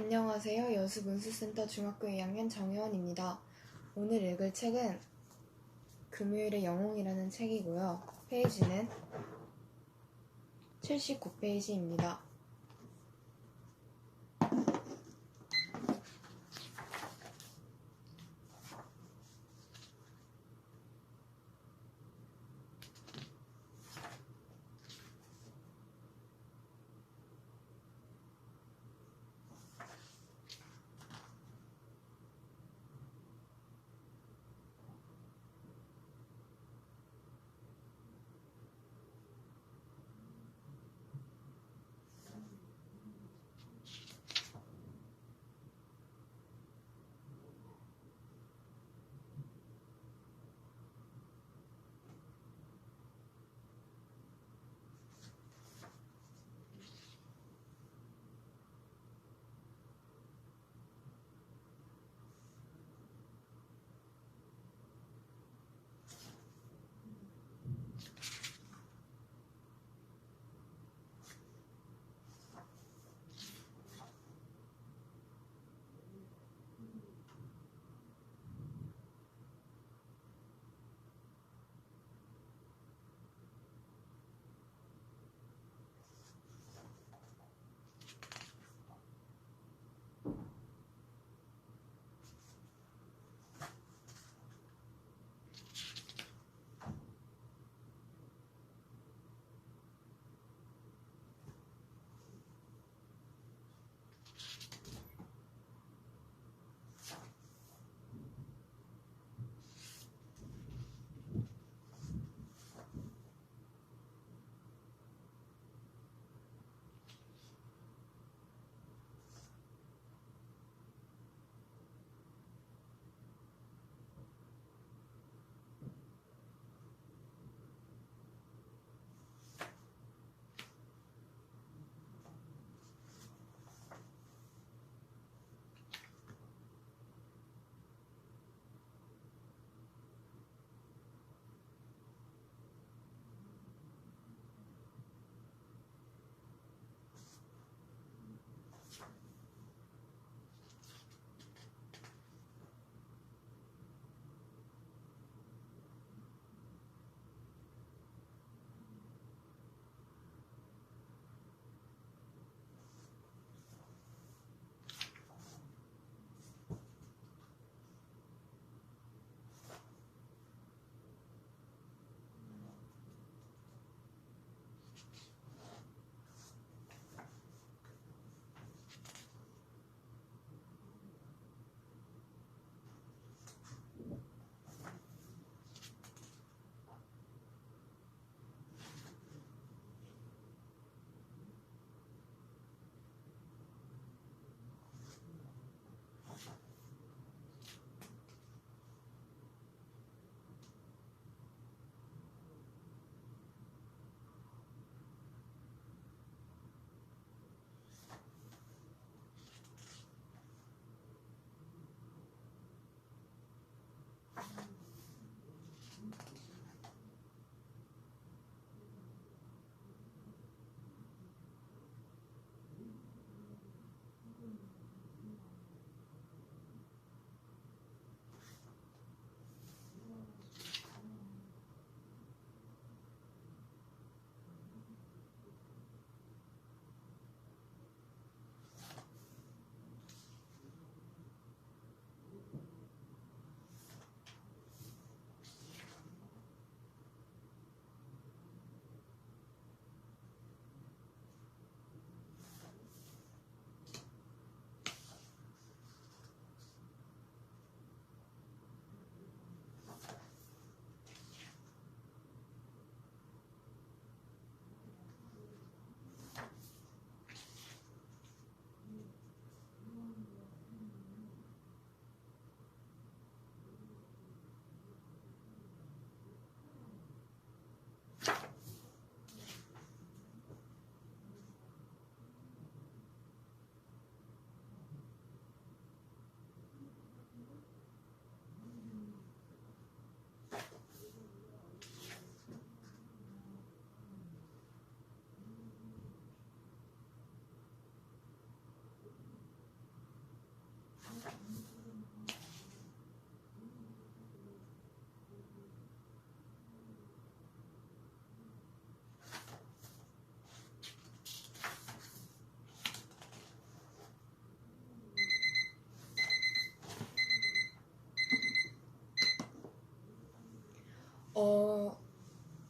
안녕하세요. 여수문수센터 중학교 2학년 정혜원입니다. 오늘 읽을 책은 금요일의 영웅이라는 책이고요. 페이지는 79페이지입니다.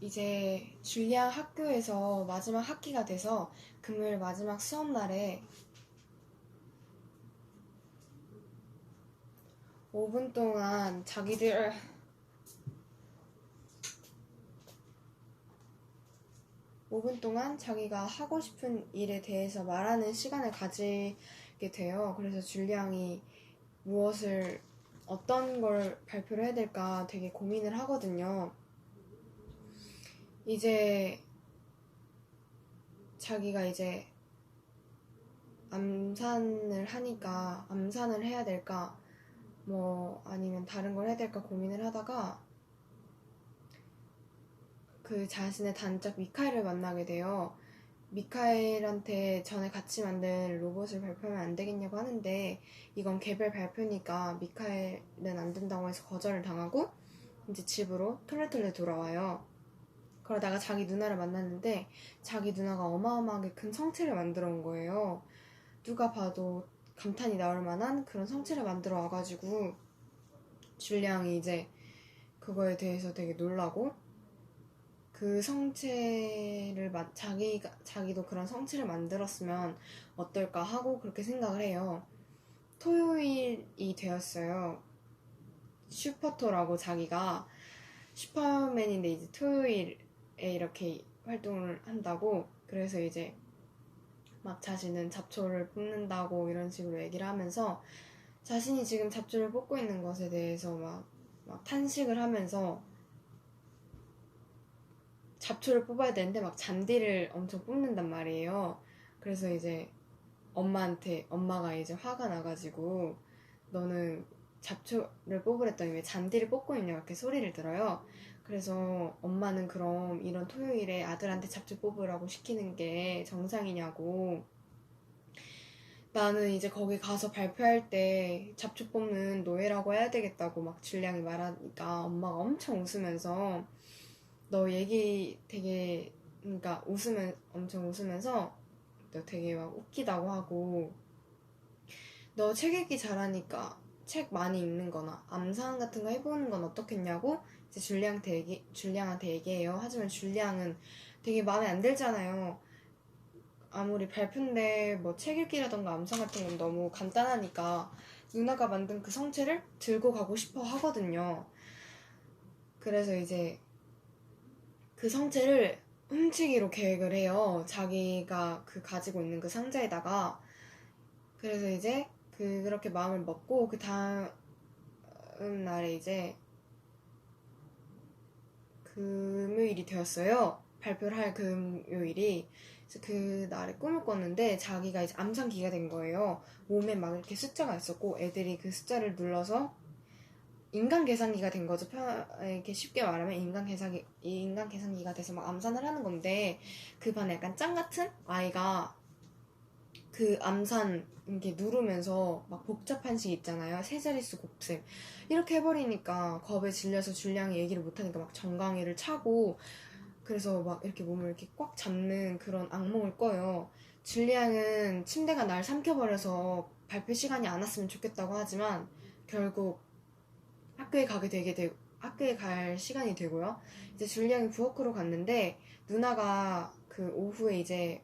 이제 줄리앙 학교에서 마지막 학기가 돼서 금요일 마지막 수업날에 5분 동안 5분 동안 자기가 하고 싶은 일에 대해서 말하는 시간을 가지게 돼요. 그래서 줄리앙이 어떤 걸 발표를 해야 될까 되게 고민을 하거든요. 이제 자기가 이제 암산을 하니까 암산을 해야 될까 아니면 다른 걸 해야 될까 고민을 하다가 그 자신의 단짝 미카엘을 만나게 돼요. 미카엘한테 전에 같이 만든 로봇을 발표하면 안 되겠냐고 하는데 이건 개별 발표니까 미카엘은 안 된다고 해서 거절을 당하고 이제 집으로 톨레톨레 돌아와요. 그러다가 자기 누나를 만났는데 자기 누나가 어마어마하게 큰 성체를 만들어 온 거예요. 누가 봐도 감탄이 나올 만한 그런 성체를 만들어 와가지고 줄리앙이 이제 그거에 대해서 되게 놀라고 그 성체를 자기도 그런 성체를 만들었으면 어떨까 하고 그렇게 생각을 해요. 토요일이 되었어요. 슈퍼토라고 자기가 슈퍼맨인데 이제 토요일에 이렇게 활동을 한다고 그래서 이제 막 자신은 잡초를 뽑는다고 이런 식으로 얘기를 하면서 자신이 지금 잡초를 뽑고 있는 것에 대해서 막 탄식을 하면서 잡초를 뽑아야 되는데 막 잔디를 엄청 뽑는단 말이에요. 그래서 이제 엄마가 이제 화가 나가지고 너는 잡초를 뽑으랬더니 왜 잔디를 뽑고 있냐 이렇게 소리를 들어요. 그래서 엄마는 그럼 이런 토요일에 아들한테 잡초 뽑으라고 시키는 게 정상이냐고, 나는 이제 거기 가서 발표할 때 잡초 뽑는 노예라고 해야 되겠다고 막 줄리앙이 말하니까 엄마가 엄청 웃으면서 너 얘기 되게 그러니까 엄청 웃으면서 너 되게 막 웃기다고 하고 너 책 읽기 잘하니까 책 많이 읽는 거나 암상 같은 거 해보는 건 어떻겠냐고 이제 줄리앙한테 얘기해요. 하지만 줄리앙은 되게 마음에 안 들잖아요. 아무리 발표인데 뭐 책 읽기라던가 암상 같은 건 너무 간단하니까 누나가 만든 그 성체를 들고 가고 싶어 하거든요. 그래서 이제 그 성체를 훔치기로 계획을 해요. 자기가 가지고 있는 그 상자에다가. 그래서 이제 그렇게 마음을 먹고 그 다음 날에 이제 금요일이 되었어요. 발표를 할 금요일이. 그래서 그 날에 꿈을 꿨는데 자기가 이제 암상기가 된 거예요. 몸에 막 이렇게 숫자가 있었고 애들이 그 숫자를 눌러서 인간 계산기가 된 거죠. 이렇게 쉽게 말하면 인간 계산기가 돼서 막 암산을 하는 건데 그 반에 약간 짱 같은 아이가 그 암산 이렇게 누르면서 막 복잡한 식 있잖아요. 세 자릿수 곱셈 이렇게 해버리니까 겁에 질려서 줄리앙이 얘기를 못하니까 막 정강이를 차고 그래서 막 이렇게 몸을 이렇게 꽉 잡는 그런 악몽을 꿔요. 줄리앙은 침대가 날 삼켜버려서 발표 시간이 안 왔으면 좋겠다고 하지만 결국 학교에 갈 시간이 되고요. 이제 줄리앙이 부엌으로 갔는데 누나가 그 오후에 이제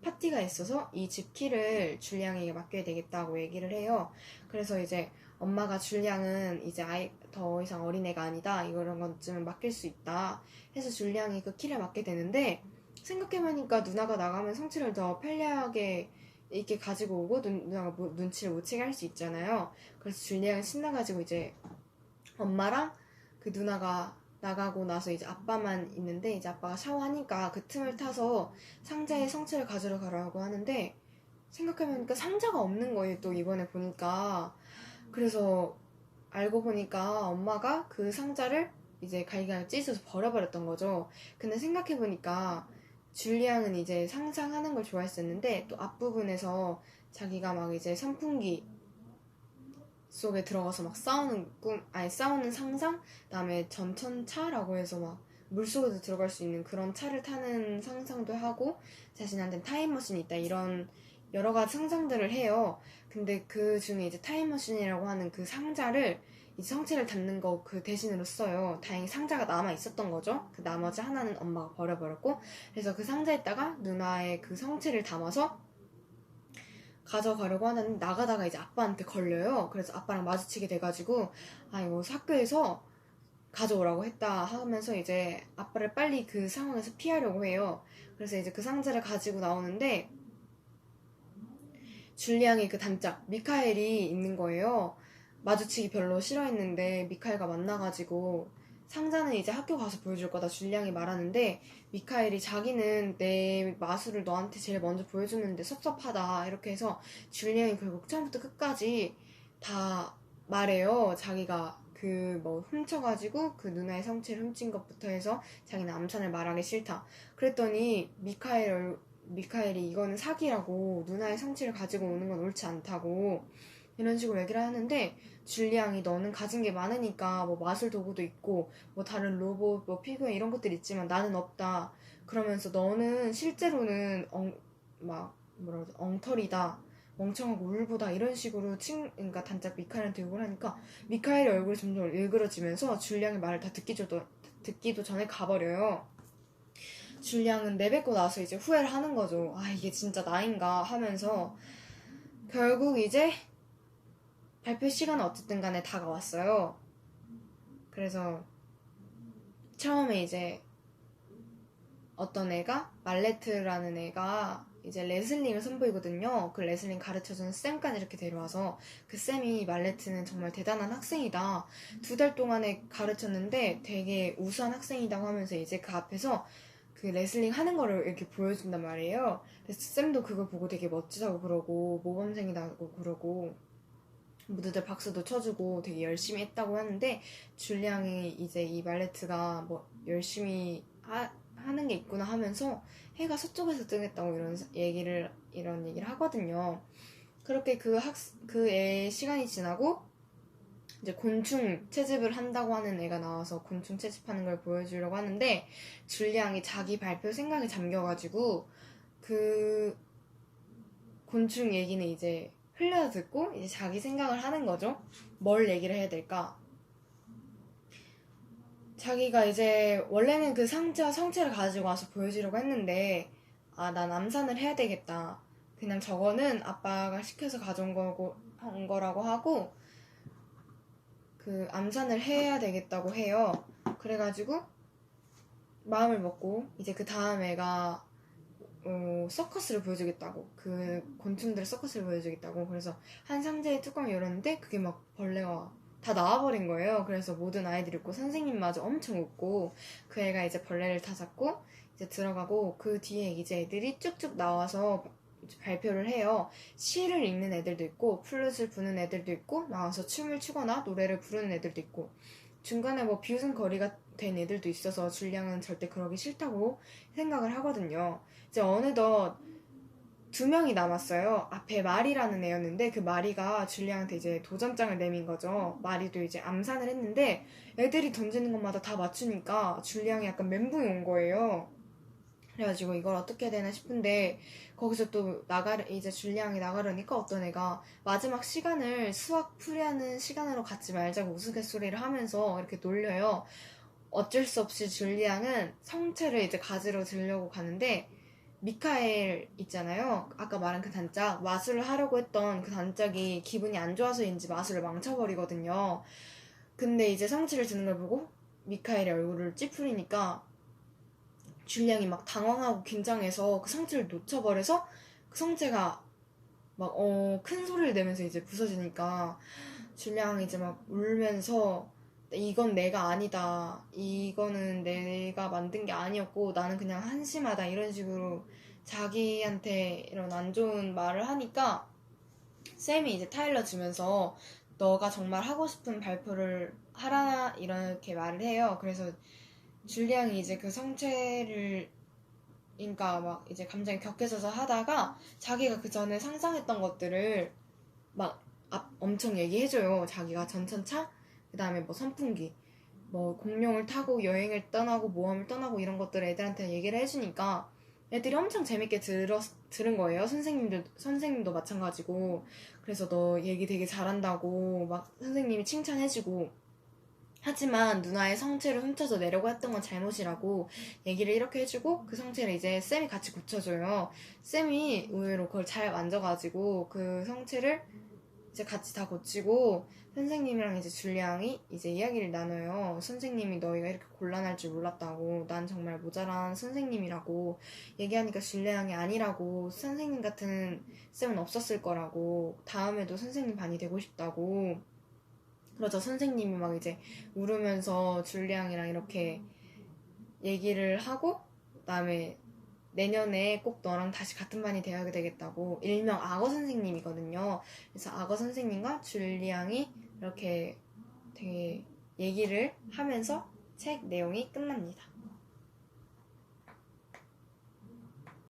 파티가 있어서 이 집 키를 줄리앙에게 맡겨야 되겠다고 얘기를 해요. 그래서 이제 엄마가 줄리앙은 이제 더 이상 어린애가 아니다. 이런 것쯤은 맡길 수 있다. 해서 줄리앙이 그 키를 맡게 되는데 생각해보니까 누나가 나가면 성취를 더 편리하게 이렇게 가지고 오고 누나가 눈치를 못 채게 할 수 있잖아요. 그래서 줄리앙이 신나가지고 이제 엄마랑 그 누나가 나가고 나서 이제 아빠만 있는데 이제 아빠가 샤워하니까 그 틈을 타서 상자에 성체를 가지러 가라고 하는데 생각해보니까 상자가 없는 거예요. 또 이번에 보니까. 그래서 알고 보니까 엄마가 그 상자를 이제 갈기갈기 찢어서 버려버렸던 거죠. 근데 생각해보니까 줄리앙은 이제 상상하는 걸 좋아했었는데 또 앞부분에서 자기가 막 이제 선풍기 속에 들어가서 막 싸우는 상상? 그다음에 전천차라고 해서 막 물속에도 들어갈 수 있는 그런 차를 타는 상상도 하고 자신한테는 타임머신이 있다 이런 여러 가지 상상들을 해요. 근데 그 중에 이제 타임머신이라고 하는 그 상자를 이제 성체를 담는 거 그 대신으로 써요. 다행히 상자가 남아 있었던 거죠. 그 나머지 하나는 엄마가 버려버렸고, 그래서 그 상자에다가 누나의 그 성체를 담아서 가져가려고 하는데 나가다가 이제 아빠한테 걸려요. 그래서 아빠랑 마주치게 돼가지고 아 이거 학교에서 가져오라고 했다 하면서 이제 아빠를 빨리 그 상황에서 피하려고 해요. 그래서 이제 그 상자를 가지고 나오는데 줄리앙의 그 단짝 미카엘이 있는 거예요. 마주치기 별로 싫어했는데 미카엘과 만나가지고 상자는 이제 학교 가서 보여줄 거다 줄리앙이 말하는데 미카엘이 자기는 내 마술을 너한테 제일 먼저 보여주는데 섭섭하다 이렇게 해서 줄리앙이 결국 처음부터 끝까지 다 말해요. 자기가 그 뭐 훔쳐가지고 그 누나의 성체를 훔친 것부터 해서 자기는 암산을 말하기 싫다. 그랬더니 미카엘이 이거는 사기라고 누나의 성체를 가지고 오는 건 옳지 않다고 이런 식으로 얘기를 하는데 줄리앙이 너는 가진 게 많으니까 뭐 마술 도구도 있고 뭐 다른 로봇 뭐 피규어 이런 것들 있지만 나는 없다. 그러면서 너는 실제로는 막 뭐라 그러지 엉터리다. 멍청하고 울보다 이런 식으로 그러니까 단짝 미카엘한테 욕을 하니까 미카엘의 얼굴이 점점 일그러지면서 줄리앙의 말을 다 듣기도 전에 가버려요. 줄리앙은 내뱉고 나서 이제 후회를 하는 거죠. 아 이게 진짜 나인가 하면서 결국 이제 발표 시간은 어쨌든 간에 다가왔어요. 그래서 처음에 이제 어떤 애가 말레트라는 애가 이제 레슬링을 선보이거든요. 그 레슬링 가르쳐주는 쌤까지 이렇게 데려와서 그 쌤이 말레트는 정말 대단한 학생이다. 2달 동안에 가르쳤는데 되게 우수한 학생이라고 하면서 이제 그 앞에서 그 레슬링 하는 거를 이렇게 보여준단 말이에요. 그래서 쌤도 그걸 보고 되게 멋지다고 그러고 모범생이라고 그러고 모두들 박수도 쳐주고 되게 열심히 했다고 하는데 줄리앙이 이제 이 말레트가 뭐 열심히 하는 게 있구나 하면서 해가 서쪽에서 뜨겠다고 이런 얘기를 하거든요. 그렇게 그 애 시간이 지나고 이제 곤충 채집을 한다고 하는 애가 나와서 곤충 채집하는 걸 보여주려고 하는데 줄리앙이 자기 발표 생각에 잠겨가지고 그 곤충 얘기는 이제 흘려듣고 이제 자기 생각을 하는 거죠. 뭘 얘기를 해야 될까? 자기가 이제 원래는 그 성체를 가지고 와서 보여주려고 했는데 난 암산을 해야 되겠다. 그냥 저거는 아빠가 시켜서 가져온 거라고 하고 그 암산을 해야 되겠다고 해요. 그래가지고 마음을 먹고 이제 그 다음 애가 서커스를 보여주겠다고 그 곤충들의 서커스를 보여주겠다고 그래서 한 상자의 뚜껑을 열었는데 그게 막 벌레가 다 나와버린 거예요. 그래서 모든 아이들이 웃고 선생님마저 엄청 웃고 그 애가 이제 벌레를 다 잡고 이제 들어가고 그 뒤에 이제 애들이 쭉쭉 나와서 발표를 해요. 시를 읽는 애들도 있고 플룻을 부는 애들도 있고 나와서 춤을 추거나 노래를 부르는 애들도 있고 중간에 뭐 비웃음거리가 된 애들도 있어서 줄리앙은 절대 그러기 싫다고 생각을 하거든요. 이제 어느덧 2명이 남았어요. 앞에 마리라는 애였는데 그 마리가 줄리앙한테 이제 도전장을 내민 거죠. 마리도 이제 암산을 했는데 애들이 던지는 것마다 다 맞추니까 줄리앙이 약간 멘붕이 온 거예요. 그래가지고 이걸 어떻게 해야 되나 싶은데 거기서 또 이제 줄리앙이 나가려니까 어떤 애가 마지막 시간을 수학 풀이하는 시간으로 갖지 말자고 우스갯소리를 하면서 이렇게 놀려요. 어쩔 수 없이 줄리앙은 성체를 이제 가지러 들려고 가는데 미카엘 있잖아요. 아까 말한 그 단짝 마술을 하려고 했던 그 단짝이 기분이 안 좋아서인지 마술을 망쳐버리거든요. 근데 이제 성체를 드는 걸 보고 미카엘의 얼굴을 찌푸리니까 줄리앙이 막 당황하고 긴장해서 그 성체를 놓쳐버려서 그 성체가 막 큰 소리를 내면서 이제 부서지니까 줄리앙이 이제 막 울면서 이건 내가 아니다. 이거는 내가 만든 게 아니었고 나는 그냥 한심하다. 이런 식으로 자기한테 이런 안 좋은 말을 하니까 쌤이 이제 타일러 주면서 너가 정말 하고 싶은 발표를 하라 이렇게 말을 해요. 그래서 줄리앙이 이제 그 성체를 그러니까 막 이제 감정이 격해져서 하다가 자기가 그 전에 상상했던 것들을 막 엄청 얘기해줘요. 자기가 전천차 그 다음에 뭐 선풍기 뭐 공룡을 타고 여행을 떠나고 모험을 떠나고 이런 것들을 애들한테 얘기를 해주니까 애들이 엄청 재밌게 들은 거예요. 선생님도 마찬가지고. 그래서 너 얘기 되게 잘한다고 막 선생님이 칭찬해주고. 하지만 누나의 성체를 훔쳐서 내려고 했던 건 잘못이라고 얘기를 이렇게 해주고, 그 성체를 이제 쌤이 같이 고쳐줘요. 쌤이 의외로 그걸 잘 만져가지고 그 성체를 이제 같이 다 고치고, 선생님이랑 이제 줄리앙이 이제 이야기를 나눠요. 선생님이 너희가 이렇게 곤란할 줄 몰랐다고, 난 정말 모자란 선생님이라고 얘기하니까 줄리앙이 아니라고, 선생님 같은 쌤은 없었을 거라고, 다음에도 선생님 반이 되고 싶다고. 그러자 선생님이 막 이제 울으면서 줄리앙이랑 이렇게 얘기를 하고, 그다음에 내년에 꼭 너랑 다시 같은 반이 되어야 되겠다고, 일명 악어 선생님이거든요. 그래서 악어 선생님과 줄리앙이 이렇게 되게 얘기를 하면서 책 내용이 끝납니다.